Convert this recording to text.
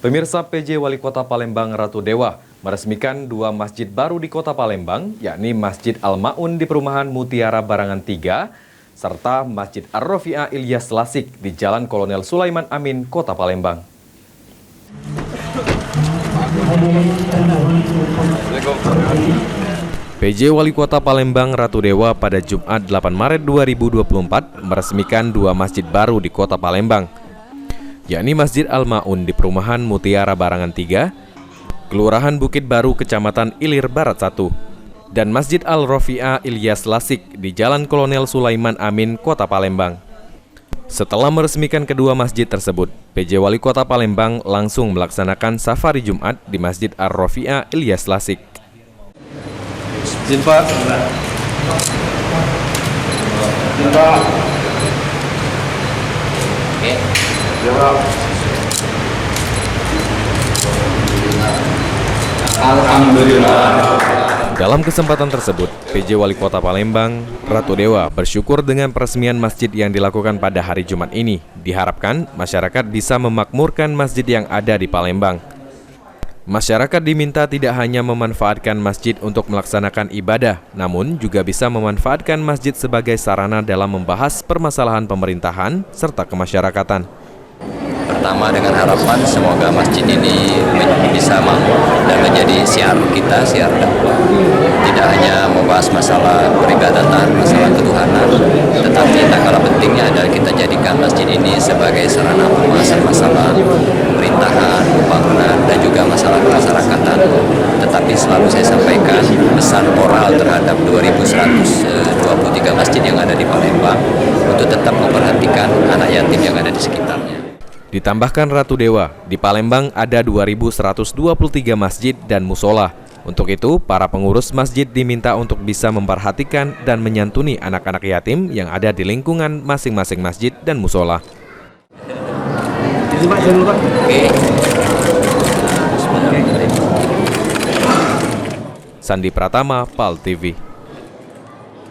Pemirsa, PJ Wali Kota Palembang Ratu Dewa meresmikan dua masjid baru di Kota Palembang, yakni Masjid Al-Ma'un di Perumahan Mutiara Barangan 3, serta Masjid Ar-Rofi'ah Ilyas Lasik di Jalan Kolonel Sulaiman Amin, Kota Palembang. PJ Wali Kota Palembang Ratu Dewa pada Jumat 8 Maret 2024 meresmikan dua masjid baru di Kota Palembang, yakni Masjid Al-Ma'un di Perumahan Mutiara Barangan 3, Kelurahan Bukit Baru, Kecamatan Ilir Barat 1, dan Masjid Al-Rofi'ah Ilyas Lasik di Jalan Kolonel Sulaiman Amin, Kota Palembang. Setelah meresmikan kedua masjid tersebut, PJ Wali Kota Palembang langsung melaksanakan safari Jumat di Masjid Ar-Rofi'ah Ilyas Lasik. Izin Pak. Izin Pak. Oke. Ya Pak. Alhamdulillah. Dalam kesempatan tersebut, PJ Wali Kota Palembang Ratu Dewa bersyukur dengan peresmian masjid yang dilakukan pada hari Jumat ini. Diharapkan masyarakat bisa memakmurkan masjid yang ada di Palembang. Masyarakat diminta tidak hanya memanfaatkan masjid untuk melaksanakan ibadah, namun juga bisa memanfaatkan masjid sebagai sarana dalam membahas permasalahan pemerintahan serta kemasyarakatan. Pertama, dengan harapan semoga masjid ini bisa makmur dan menjadi siar kita, siar dakwah. Tidak hanya membahas masalah peribadatan, masalah ketuhanan, tetapi tak kalah pentingnya adalah kita jadikan masjid ini sebagai sarana pembahasan masalah pemerintahan, pembangunan, dan juga masalah kemasyarakatan. Tetapi selalu saya sampaikan pesan moral terhadap 2123 masjid yang ada di Palembang untuk tetap memperhatikan anak yatim yang ada di sekitarnya. Ditambahkan Ratu Dewa, di Palembang ada 2.123 masjid dan musola. Untuk itu, para pengurus masjid diminta untuk bisa memperhatikan dan menyantuni anak-anak yatim yang ada di lingkungan masing-masing masjid dan musola. Sandi Pratama, PAL TV.